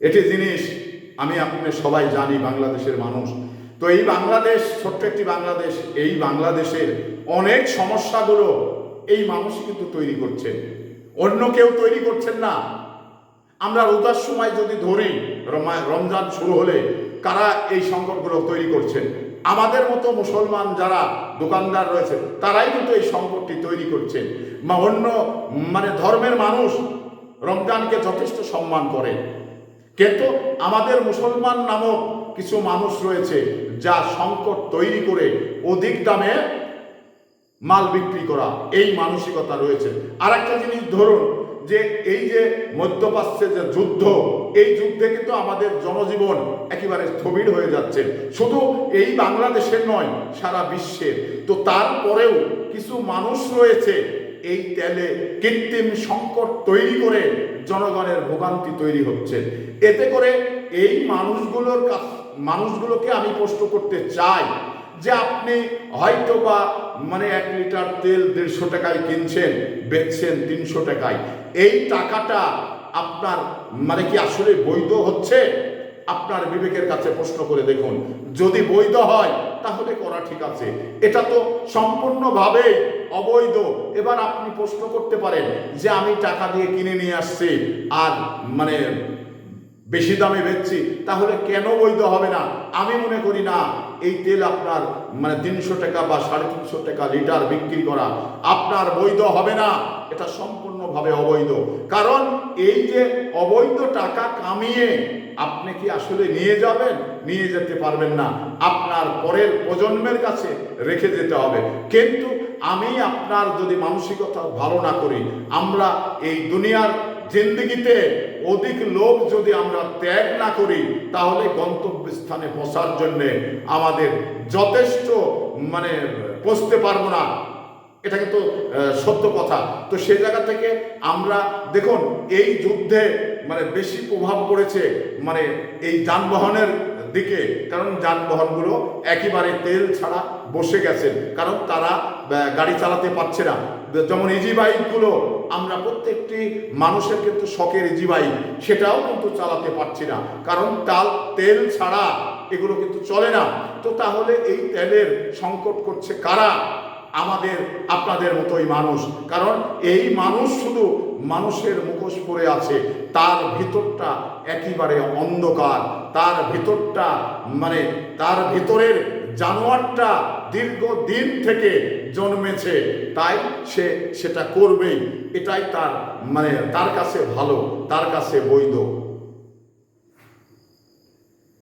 এটি জিনিস আমি আপনি সবাই জানি, বাংলাদেশের মানুষ। তো এই বাংলাদেশ, ছোট্ট একটি বাংলাদেশ, এই বাংলাদেশের অনেক সমস্যাগুলো এই মানুষই কিন্তু তৈরি করছেন, অন্য কেউ তৈরি করছেন না। আমরা রোজার সময় যদি ধরি, রমজান শুরু হলে কারা এই সংকটগুলো তৈরি করছেন? আমাদের মতো মুসলমান যারা দোকানদার রয়েছে তারাই কিন্তু এই সংকটটি তৈরি করছেন। অন্য ধর্মের মানুষ রমজানকে যথেষ্ট সম্মান করে, কিন্তু আমাদের মুসলমান নামক কিছু মানুষ রয়েছে যা সংকট তৈরি করে অধিক দামে মাল বিক্রি করা, এই মানসিকতা রয়েছে। আর একটা জিনিস ধরুন, যে এই যে মধ্যপ্রাচ্যে যে যুদ্ধ, এই যুদ্ধে কিন্তু আমাদের জনজীবন একেবারে স্থবির হয়ে যাচ্ছে, শুধু এই বাংলাদেশের নয়, সারা বিশ্বের। তো তারপরেও কিছু মানুষ রয়েছে এই তেলে কৃত্রিম সংকট তৈরি করে জনগণের ভোগান্তি তৈরি হচ্ছে। এতে করে এই মানুষগুলোকে আমি প্রশ্ন করতে চাই যে আপনি হয়তো বা 1 লিটার তেল 150 টাকায় কিনছেন, বেচছেন 300 টাকায়। এই টাকাটা আপনার কি আসলে বৈধ হচ্ছে? আপনার বিবেকের কাছে প্রশ্ন করে দেখুন। যদি বৈধ হয় তাহলে করা ঠিক আছে, এটা তো সম্পূর্ণভাবে অবৈধ। এবার আপনি প্রশ্ন করতে পারেন যে আমি টাকা দিয়ে কিনে নিয়ে আসছি আর বেশি দামে বেচছি, তাহলে কেন বৈধ হবে না? আমি মনে করি না এই তেল আপনার 300 টাকা বা 350 টাকা লিটার বিক্রি করা আপনার বৈধ হবে না, এটা সম্পূর্ণভাবে অবৈধ। কারণ এই যে অবৈধ টাকা কামিয়ে আপনি কি আসলে নিয়ে যাবেন? নিয়ে যেতে পারবেন না, আপনার পরের প্রজন্মের কাছে রেখে যেতে হবে। কিন্তু আমি আপনার যদি মানসিকতা ভালো না করি, আমরা এই দুনিয়ার জিন্দগিতে অধিক লোভ যদি আমরা ত্যাগ না করি, তাহলে গন্তব্যস্থানে পৌঁছার জন্যে আমাদের যথেষ্ট পৌঁছতে পারবো না। এটা কিন্তু সত্য কথা। তো সে জায়গা থেকে আমরা দেখুন, এই যুদ্ধে বেশি প্রভাব পড়েছে এই যানবাহনের দিকে, কারণ যানবাহনগুলো একেবারে তেল ছাড়া বসে গেছে, কারণ তারা গাড়ি চালাতে পারছে না। যেমন ইজি বাইকগুলো, আমরা প্রত্যেকটি মানুষের কিন্তু শখের ইজি বাইক, সেটাও কিন্তু চালাতে পারছি না, কারণ তেল ছাড়া এগুলো কিন্তু চলে না। তো তাহলে এই তেলের সংকট করছে কারা? আমাদের আপনাদের মতোই মানুষ। কারণ এই মানুষ শুধু মানুষের মুখোশ পরে আছে, তার ভিতরটা একেবারে অন্ধকার, তার ভিতরটা তার ভিতরের জানোয়ারটা দীর্ঘদিন থেকে জন্মেছে, তাই সে সেটা করবেই। এটাই তার তার কাছে ভালো, তার কাছে বৈধ।